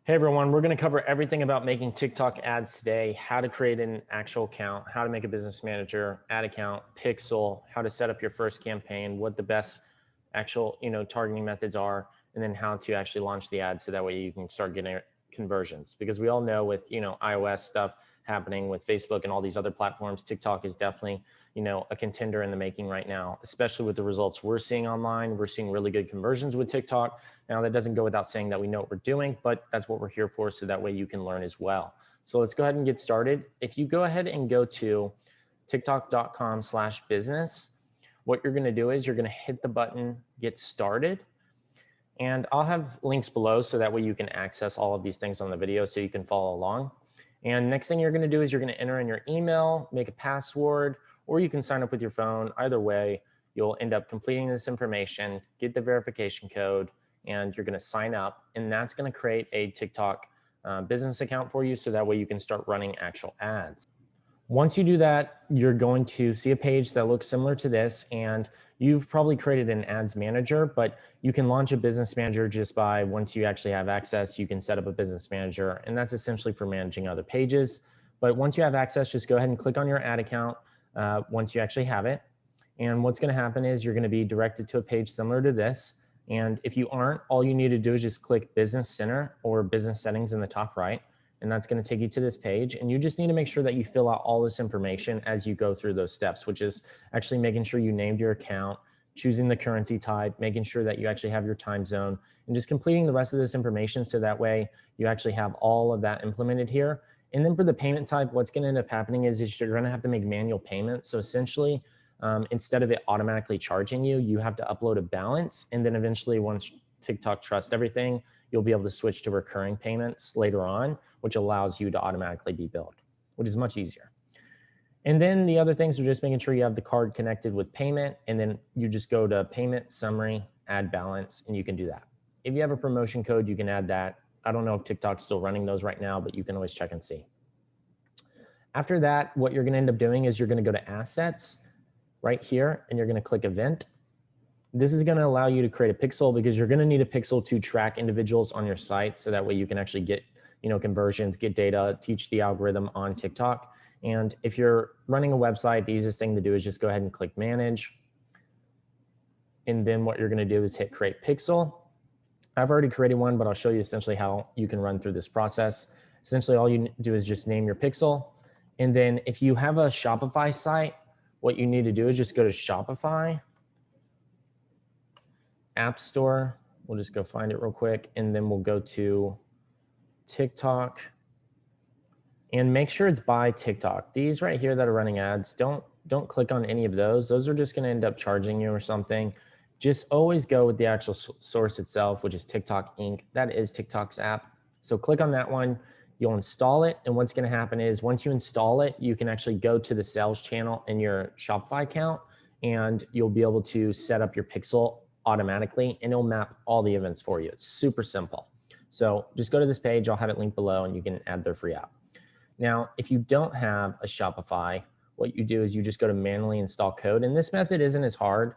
Hey everyone, we're going to cover everything about making TikTok ads today, how to create an actual account, how to make a business manager, ad account, pixel, how to set up your first campaign, what the best actual, targeting methods are, and then how to actually launch the ad so that way you can start getting conversions. Because we all know with, iOS stuff happening with Facebook and all these other platforms, TikTok is definitely, a contender in the making right now, especially with the results we're seeing online. We're seeing really good conversions with TikTok. Now, that doesn't go without saying that we know what we're doing, but that's what we're here for, so that way you can learn as well. So let's go ahead and get started. If you go ahead and go to tiktok.com/business, what you're going to do is you're going to hit the button, get started. And I'll have links below so that way you can access all of these things on the video so you can follow along. And next thing you're going to do is you're going to enter in your email, make a password, or you can sign up with your phone. Either way, you'll end up completing this information, get the verification code, and you're going to sign up. And that's going to create a TikTok business account for you so that way you can start running actual ads. Once you do that, you're going to see a page that looks similar to this, and you've probably created an ads manager, but you can launch a business manager just by, once you actually have access, you can set up a business manager, and that's essentially for managing other pages. But once you have access, just go ahead and click on your ad account once you actually have it. And what's going to happen is you're going to be directed to a page similar to this. And if you aren't, all you need to do is just click Business Center or Business Settings in the top right. And that's going to take you to this page. And you just need to make sure that you fill out all this information as you go through those steps, which is actually making sure you named your account, choosing the currency type, making sure that you actually have your time zone, and just completing the rest of this information so that way you actually have all of that implemented here. And then for the payment type, what's going to end up happening is you're going to have to make manual payments. So essentially, instead of it automatically charging you, you have to upload a balance. And then eventually, once TikTok trusts everything, you'll be able to switch to recurring payments later on, which allows you to automatically be billed, which is much easier. And then the other things are just making sure you have the card connected with payment, and then you just go to payment summary, add balance, and you can do that. If you have a promotion code, you can add that. I don't know if TikTok's still running those right now, but you can always check and see. After that, what you're going to end up doing is you're going to go to assets right here, and you're going to click event. This is going to allow you to create a pixel because you're going to need a pixel to track individuals on your site. So that way you can actually get, conversions, get data, teach the algorithm on TikTok. And if you're running a website, the easiest thing to do is just go ahead and click manage. And then what you're going to do is hit create pixel. I've already created one, but I'll show you essentially how you can run through this process. Essentially, all you do is just name your pixel. And then if you have a Shopify site, what you need to do is just go to Shopify, App Store. We'll just go find it real quick, and then we'll go to TikTok and make sure it's by TikTok. These right here that are running ads, don't click on any of those. Those are just going to end up charging you or something. Just always go with the actual source itself, which is TikTok Inc. That is TikTok's app. So click on that one. You'll install it, and what's going to happen is once you install it, you can actually go to the sales channel in your Shopify account, and you'll be able to set up your pixel automatically, and it'll map all the events for you. It's super simple. So just go to this page. I'll have it linked below, and you can add their free app. Now, if you don't have a Shopify, what you do is you just go to manually install code. And this method isn't as hard.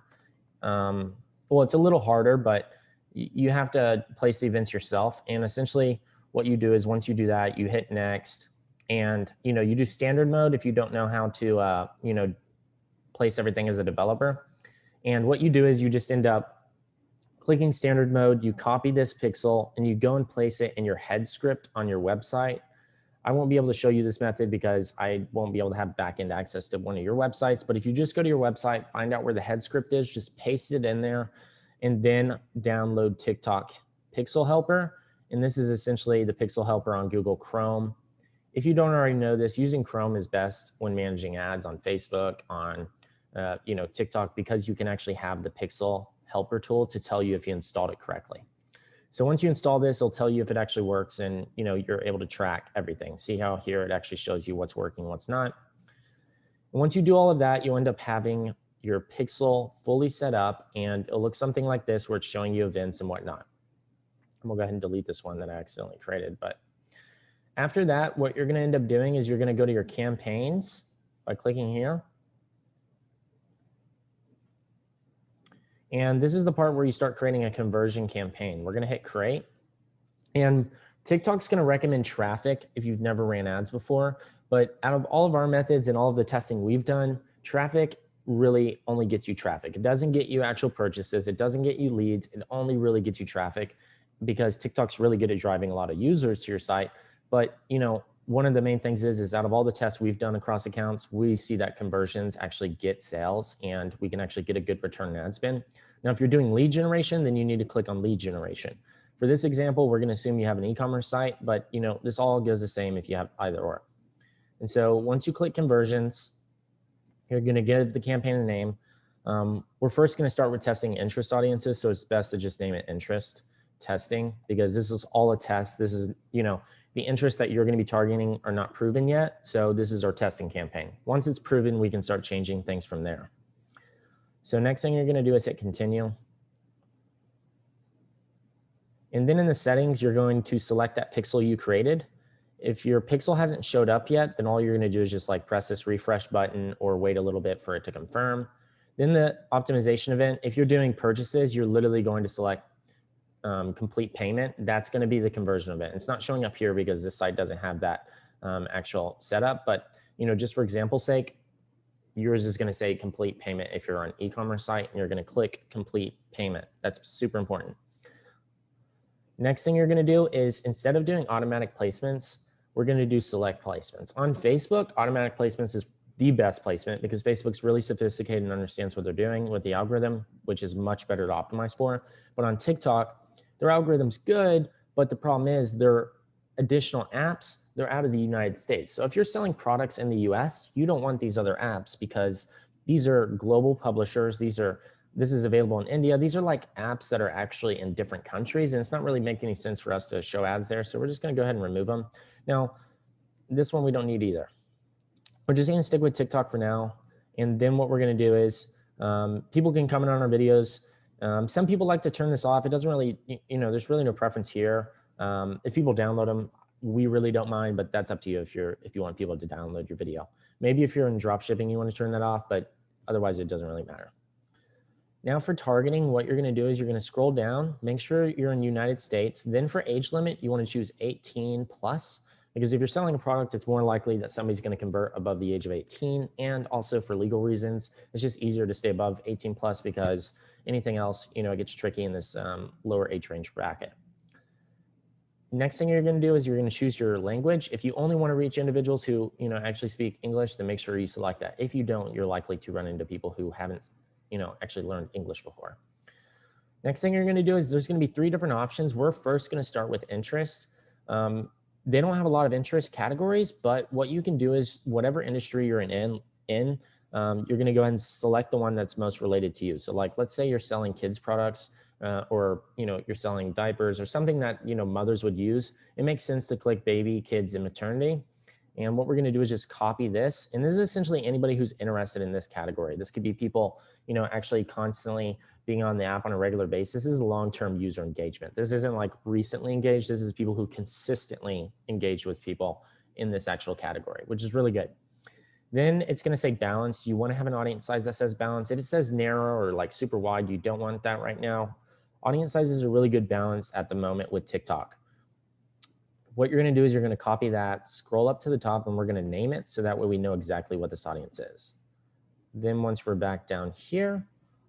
Well, it's a little harder, but you have to place the events yourself. And essentially what you do is once you do that, you hit next, and you do standard mode if you don't know how to place everything as a developer. And what you do is you just end up clicking standard mode, you copy this pixel, and you go and place it in your head script on your website. I won't be able to show you this method because I won't be able to have backend access to one of your websites. But if you just go to your website, find out where the head script is, just paste it in there, and then download TikTok Pixel Helper. And this is essentially the Pixel Helper on Google Chrome. If you don't already know this, using Chrome is best when managing ads on Facebook, on TikTok, because you can actually have the Pixel Helper tool to tell you if you installed it correctly. So once you install this, it'll tell you if it actually works, and you're able to track everything. See how here it actually shows you what's working, what's not. And once you do all of that, you'll end up having your pixel fully set up, and it'll look something like this where it's showing you events and whatnot. And we'll go ahead and delete this one that I accidentally created. But after that, what you're going to end up doing is you're going to go to your campaigns by clicking here. And this is the part where you start creating a conversion campaign. We're going to hit create. And TikTok's going to recommend traffic if you've never ran ads before. But out of all of our methods and all of the testing we've done, traffic really only gets you traffic. It doesn't get you actual purchases. It doesn't get you leads. It only really gets you traffic because TikTok's really good at driving a lot of users to your site. But, one of the main things is out of all the tests we've done across accounts, we see that conversions actually get sales and we can actually get a good return on ad spend. Now, if you're doing lead generation, then you need to click on lead generation. For this example, we're going to assume you have an e-commerce site, but this all goes the same if you have either or. And so once you click conversions, you're going to give the campaign a name. We're first going to start with testing interest audiences. So it's best to just name it interest testing because this is all a test. This is, the interests that you're going to be targeting are not proven yet. So this is our testing campaign. Once it's proven, we can start changing things from there. So next thing you're going to do is hit continue. And then in the settings, you're going to select that pixel you created. If your pixel hasn't showed up yet, then all you're going to do is just press this refresh button or wait a little bit for it to confirm. Then the optimization event, if you're doing purchases, you're literally going to select complete payment. That's going to be the conversion event. It's not showing up here because this site doesn't have that actual setup. But just for example's sake, yours is going to say complete payment if you're on an e-commerce site, and you're going to click complete payment. That's super important. Next thing you're going to do is instead of doing automatic placements, we're going to do select placements. On Facebook, automatic placements is the best placement because Facebook's really sophisticated and understands what they're doing with the algorithm, which is much better to optimize for. But on TikTok, their algorithm's good, but the problem is their additional apps, they're out of the United States. So if you're selling products in the US, you don't want these other apps because these are global publishers. This is available in India. These are apps that are actually in different countries, and it's not really making any sense for us to show ads there. So we're just going to go ahead and remove them. Now, this one we don't need either. We're just going to stick with TikTok for now. And then what we're going to do is people can comment on our videos. Some people like to turn this off. It doesn't really, there's really no preference here. If people download them, we really don't mind, but that's up to you if you want people to download your video. Maybe if you're in drop shipping, you want to turn that off, but otherwise it doesn't really matter. Now for targeting, what you're going to do is you're going to scroll down, make sure you're in United States. Then for age limit, you want to choose 18 plus, because if you're selling a product, it's more likely that somebody's going to convert above the age of 18. And also for legal reasons, it's just easier to stay above 18 plus because anything else, it gets tricky in this lower age range bracket. Next thing you're going to do is you're going to choose your language. If you only want to reach individuals who, actually speak English, then make sure you select that. If you don't, you're likely to run into people who haven't actually learned English before. Next thing you're going to do is there's going to be 3 different options. We're first going to start with interest. They don't have a lot of interest categories, but what you can do is whatever industry you're in, you're going to go ahead and select the one that's most related to you. So let's say you're selling kids products or, you're selling diapers or something that, mothers would use. It makes sense to click baby, kids, and maternity. And what we're going to do is just copy this. And this is essentially anybody who's interested in this category. This could be people, actually constantly being on the app on a regular basis. This is long-term user engagement. This isn't recently engaged. This is people who consistently engage with people in this actual category, which is really good. Then it's going to say balance. You want to have an audience size that says balance. If it says narrow or super wide, you don't want that right now. Audience size is a really good balance at the moment with TikTok. What you're going to do is you're going to copy that, scroll up to the top, and we're going to name it so that way we know exactly what this audience is. Then once we're back down here,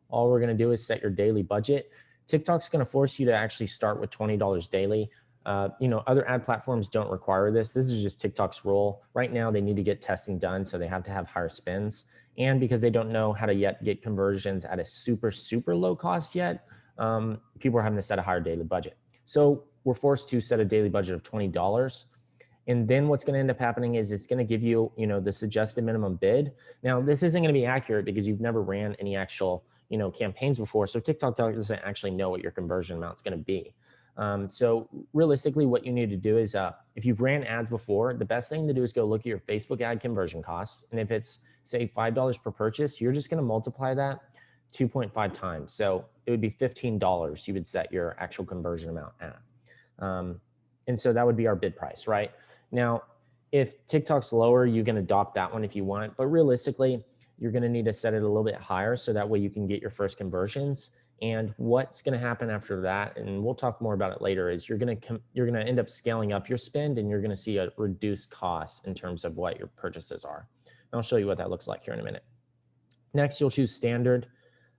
all we're going to do is set your daily budget. TikTok's going to force you to actually start with $20 daily. Other ad platforms don't require this. This is just TikTok's rule. Right now, they need to get testing done, so they have to have higher spends. And because they don't know how to yet get conversions at a super, super low cost yet, people are having to set a higher daily budget. So we're forced to set a daily budget of $20. And then what's going to end up happening is it's going to give you, the suggested minimum bid. Now, this isn't going to be accurate because you've never ran any actual, campaigns before. So TikTok doesn't actually know what your conversion amount is going to be. So realistically, what you need to do is if you've ran ads before, the best thing to do is go look at your Facebook ad conversion costs. And if it's, say, $5 per purchase, you're just going to multiply that 2.5 times. So it would be $15 you would set your actual conversion amount at. And so that would be our bid price, right? Now, if TikTok's lower, you can adopt that one if you want, but realistically, you're going to need to set it a little bit higher so that way you can get your first conversions. And what's going to happen after that, and we'll talk more about it later, is you're going to end up scaling up your spend, and you're going to see a reduced cost in terms of what your purchases are. And I'll show you what that looks like here in a minute. Next, you'll choose standard.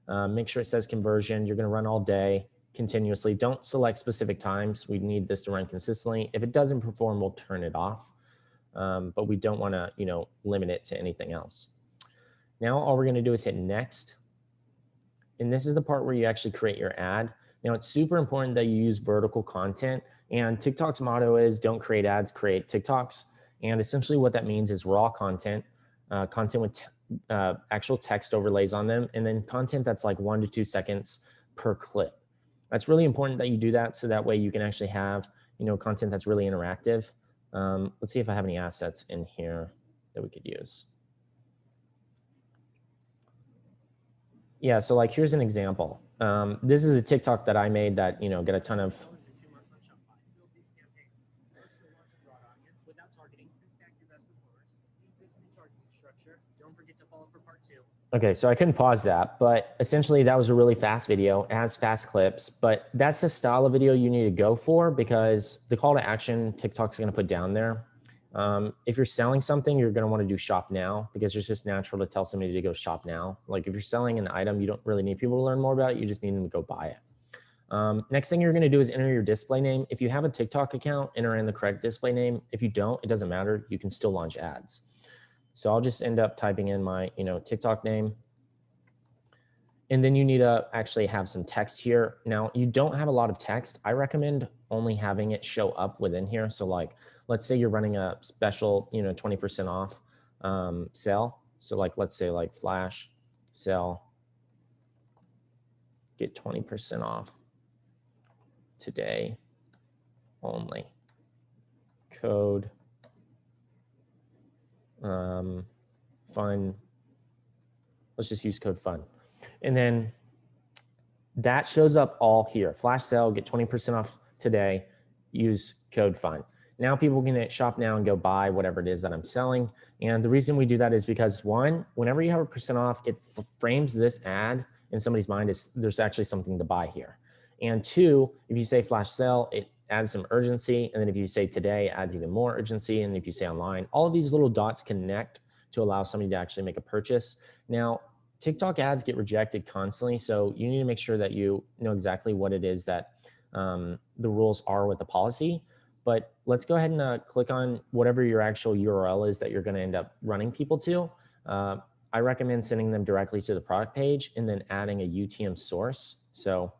Make sure it says conversion. You're going to run all day continuously. Don't select specific times. We need this to run consistently. If it doesn't perform, we'll turn it off. But we don't want to, limit it to anything else. Now, all we're going to do is hit next. And this is the part where you actually create your ad. Now, it's super important that you use vertical content. And TikTok's motto is don't create ads, create TikToks. And essentially what that means is raw content, content with actual text overlays on them, and then content that's like 1 to 2 seconds per clip. That's really important that you do that, so that way you can actually have, content that's really interactive. Let's see if I have any assets in here that we could use. Yeah, so like here's an example. This is a TikTok that I made that, get a ton of. Okay, so I couldn't pause that, but essentially that was a really fast video. It has fast clips, but that's the style of video you need to go for, because the call to action TikTok's going to put down there. If you're selling something, you're going to want to do shop now, because it's just natural to tell somebody to go shop now. Like if you're selling an item, you don't really need people to learn more about it. You just need them to go buy it. Next thing you're going to do is enter your display name. If you have a TikTok account, enter in the correct display name. If you don't, it doesn't matter. You can still launch ads. So I'll just end up typing in my, TikTok name. And then you need to actually have some text here. Now, you don't have a lot of text. I recommend only having it show up within here. So like, let's say you're running a special, 20% off sale. So like, let's say like flash sale, get 20% off today only. Code fun. Let's just use code fun. And then that shows up all here. Flash sale, get 20% off today, use code fun. Now people can hit shop now and go buy whatever it is that I'm selling. And the reason we do that is because, one, whenever you have a percent off, it frames this ad in somebody's mind as there's actually something to buy here. And two, if you say flash sale, it adds some urgency. And then if you say today, it adds even more urgency. And if you say online, all of these little dots connect to allow somebody to actually make a purchase. Now, TikTok ads get rejected constantly, so you need to make sure that you know exactly what it is that the rules are with the policy. But let's go ahead and click on whatever your actual URL is that you're going to end up running people to. I recommend sending them directly to the product page and then adding a UTM source. So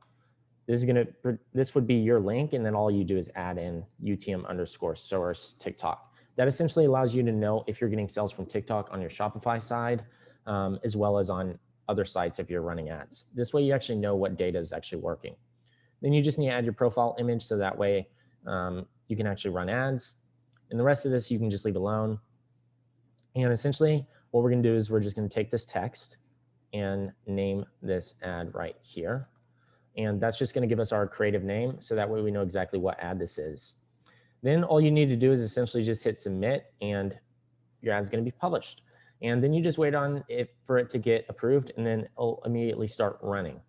this would be your link, and then all you do is add in UTM_source TikTok. That essentially allows you to know if you're getting sales from TikTok on your Shopify side, as well as on other sites if you're running ads. This way you actually know what data is actually working. Then you just need to add your profile image, so that way you can actually run ads. And the rest of this you can just leave alone. And essentially what we're going to do is we're just going to take this text and name this ad right here. And that's just going to give us our creative name, so that way we know exactly what ad this is. Then all you need to do is essentially just hit submit, and your ad's going to be published. And then you just wait on it for it to get approved, and then it'll immediately start running.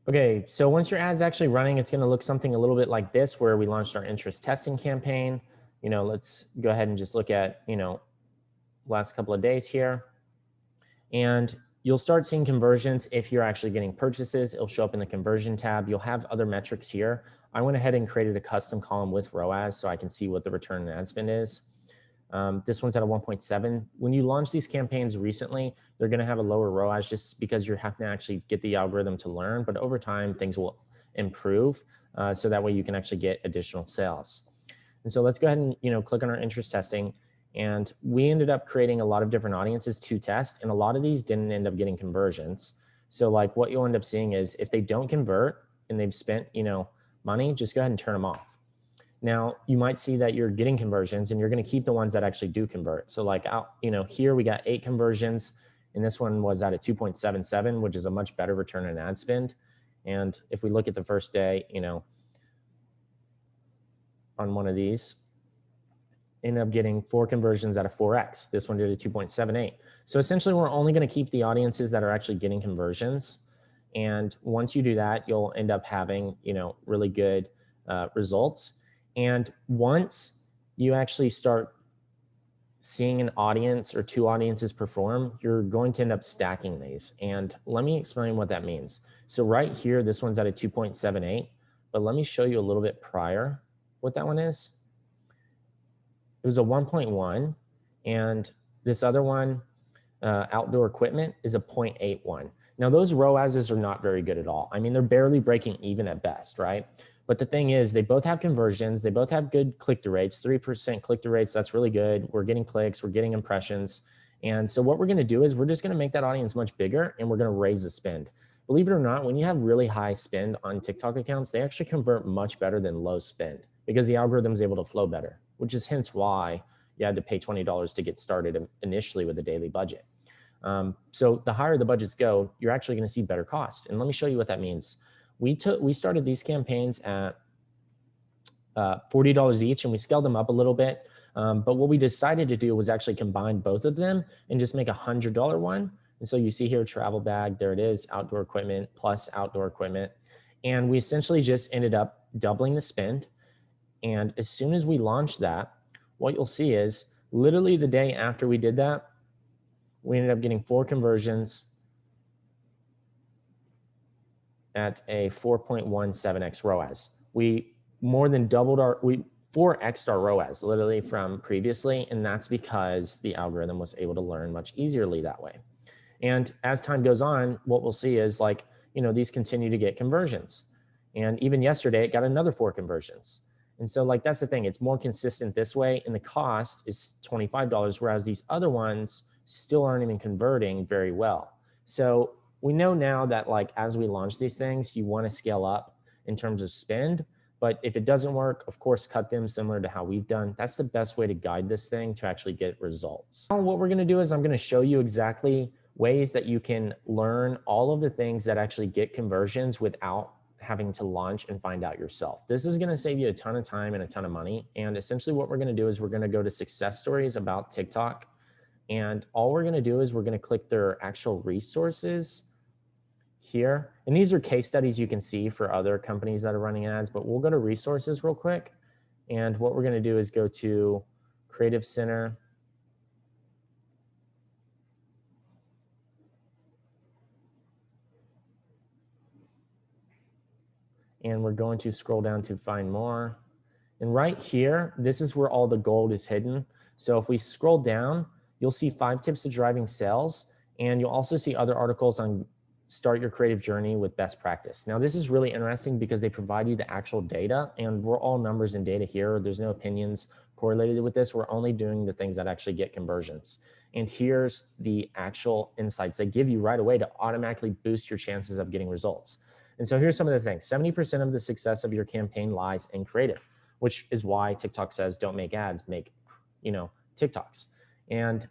Okay, so once your ad's actually running, it's going to look something a little bit like this, where we launched our interest testing campaign. Let's go ahead and just look at, last couple of days here. And you'll start seeing conversions if you're actually getting purchases. It'll show up in the conversion tab. You'll have other metrics here. I went ahead and created a custom column with ROAS so I can see what the return on ad spend is. This one's at a 1.7. When you launch these campaigns recently, they're going to have a lower ROAS just because you have to actually get the algorithm to learn. But over time, things will improve so that way you can actually get additional sales. And so let's go ahead and click on our interest testing. And we ended up creating a lot of different audiences to test, and a lot of these didn't end up getting conversions. So like what you'll end up seeing is if they don't convert and they've spent money, just go ahead and turn them off. Now you might see that you're getting conversions, and you're going to keep the ones that actually do convert. So like here we got 8 conversions, and this one was at a 2.77, which is a much better return on ad spend. And if we look at the first day, on one of these, end up getting 4 conversions at a 4x. This one did a 2.78. So essentially we're only going to keep the audiences that are actually getting conversions. And once you do that, you'll end up having, really good results. And once you actually start seeing an audience or two audiences perform, you're going to end up stacking these. And let me explain what that means. So right here, this one's at a 2.78, but let me show you a little bit prior what that one is. It was a 1.1, and this other one, outdoor equipment, is a 0.81. Now those ROASs are not very good at all. I mean, they're barely breaking even at best, right? But the thing is, they both have conversions. They both have good click-through rates, 3% click-through rates. That's really good. We're getting clicks, we're getting impressions. And so what we're gonna do is we're just gonna make that audience much bigger, and we're gonna raise the spend. Believe it or not, when you have really high spend on TikTok accounts, they actually convert much better than low spend because the algorithm is able to flow better, which is hence why you had to pay $20 to get started initially with a daily budget. So the higher the budgets go, you're actually going to see better costs. And let me show you what that means. We started these campaigns at $40 each, and we scaled them up a little bit. But what we decided to do was actually combine both of them and just make a $100 one. And so you see here, travel bag, there it is, outdoor equipment plus outdoor equipment. And we essentially just ended up doubling the spend. And as soon as we launched that, what you'll see is literally the day after we did that, we ended up getting 4 conversions at a 4.17x ROAS. We more than doubled we 4x'd our ROAS literally from previously, and that's because the algorithm was able to learn much easierly that way. And as time goes on, what we'll see is these continue to get conversions. And even yesterday, it got another 4 conversions. And so that's the thing, it's more consistent this way, and the cost is $25, whereas these other ones still aren't even converting very well. So we know now that as we launch these things, you want to scale up in terms of spend, but if it doesn't work, of course, cut them similar to how we've done. That's the best way to guide this thing to actually get results. Now, what we're going to do is I'm going to show you exactly ways that you can learn all of the things that actually get conversions without having to launch and find out yourself. This is going to save you a ton of time and a ton of money. And essentially what we're going to do is we're going to go to success stories about TikTok. And all we're going to do is we're going to click their actual resources here. And these are case studies you can see for other companies that are running ads, but we'll go to resources real quick. And what we're going to do is go to Creative Center. And we're going to scroll down to find more. And right here, this is where all the gold is hidden. So if we scroll down, you'll see 5 tips to driving sales. And you'll also see other articles on start your creative journey with best practice. Now, this is really interesting because they provide you the actual data, and we're all numbers and data here. There's no opinions correlated with this. We're only doing the things that actually get conversions. And here's the actual insights they give you right away to automatically boost your chances of getting results. And so here's some of the things. 70% of the success of your campaign lies in creative, which is why TikTok says don't make ads, make, TikToks. And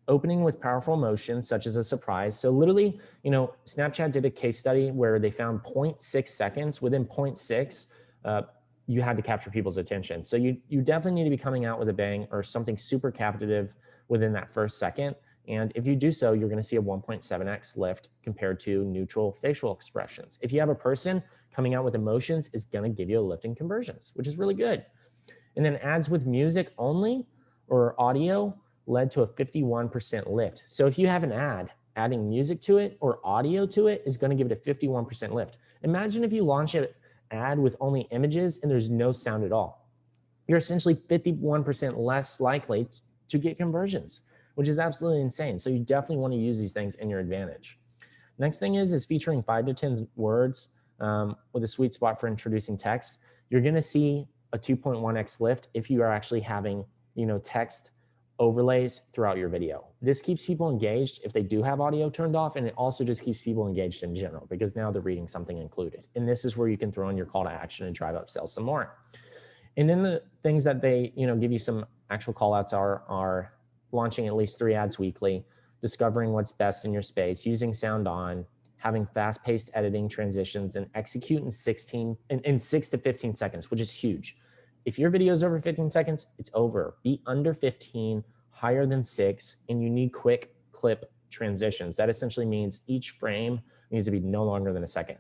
opening with powerful emotions, such as a surprise. So literally, Snapchat did a case study where they found 0.6 seconds. Within 0.6, you had to capture people's attention. So you definitely need to be coming out with a bang or something super captivative within that first second. And if you do so, you're going to see a 1.7x lift compared to neutral facial expressions. If you have a person coming out with emotions, is going to give you a lift in conversions, which is really good. And then ads with music only or audio led to a 51% lift. So if you have an ad, adding music to it or audio to it is going to give it a 51% lift. Imagine if you launch an ad with only images and there's no sound at all. You're essentially 51% less likely to get conversions, which is absolutely insane. So you definitely want to use these things in your advantage. Next thing is featuring 5 to 10 words with a sweet spot for introducing text. You're going to see a 2.1x lift if you are actually having, text overlays throughout your video. This keeps people engaged if they do have audio turned off, and it also just keeps people engaged in general because now they're reading something included. And this is where you can throw in your call to action and drive up sales some more. And then the things that they, give you some actual call outs are launching at least 3 ads weekly, discovering what's best in your space, using sound on, having fast-paced editing transitions, and execute in 6 to 15 seconds, which is huge. If your video is over 15 seconds, it's over. Be under 15, higher than 6, and you need quick clip transitions. That essentially means each frame It needs to be no longer than a second.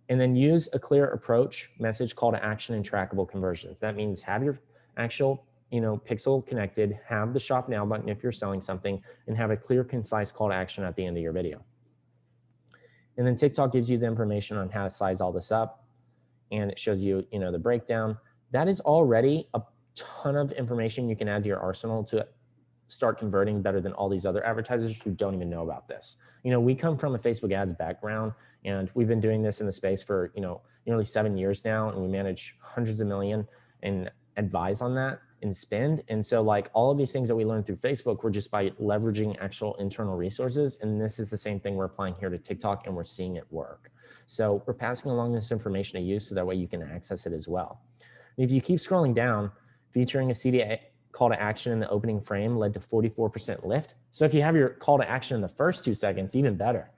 And then use a clear approach, message, call to action, and trackable conversions. That means have your actual pixel connected, have the shop now button if you're selling something, and have a clear, concise call to action at the end of your video. And then TikTok gives you the information on how to size all this up, and it shows you, the breakdown. That is already a ton of information you can add to your arsenal to start converting better than all these other advertisers who don't even know about this. We come from a Facebook ads background, and we've been doing this in the space for, nearly 7 years now, and we manage hundreds of million and advise on that and spend. And so like all of these things that we learned through Facebook were just by leveraging actual internal resources. And this is the same thing we're applying here to TikTok, and we're seeing it work. So we're passing along this information to you so that way you can access it as well. And if you keep scrolling down, featuring a CTA call to action in the opening frame led to 44% lift. So if you have your call to action in the first 2 seconds, even better.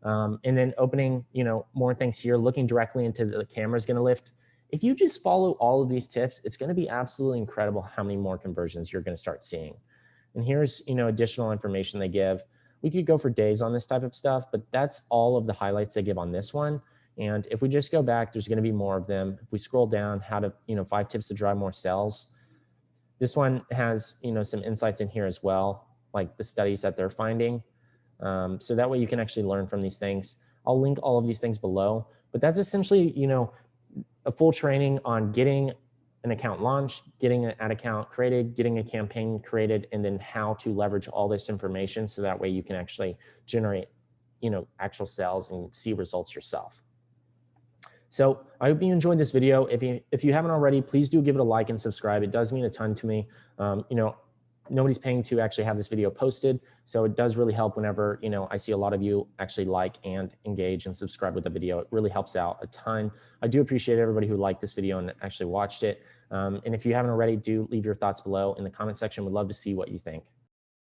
And then opening, more things here, looking directly into the camera is going to lift. If you just follow all of these tips, it's going to be absolutely incredible how many more conversions you're going to start seeing. And here's, additional information they give. We could go for days on this type of stuff, but that's all of the highlights they give on this one. And if we just go back, there's going to be more of them. If we scroll down, how to, 5 tips to drive more sales. This one has, some insights in here as well, like the studies that they're finding. So that way you can actually learn from these things. I'll link all of these things below, but that's essentially, a full training on getting an account launched, getting an ad account created, getting a campaign created, and then how to leverage all this information so that way you can actually generate, actual sales and see results yourself. So I hope you enjoyed this video. If you haven't already, please do give it a like and subscribe. It does mean a ton to me. Nobody's paying to actually have this video posted. So it does really help whenever, I see a lot of you actually like and engage and subscribe with the video. It really helps out a ton. I do appreciate everybody who liked this video and actually watched it. And if you haven't already, do leave your thoughts below in the comment section. We'd love to see what you think.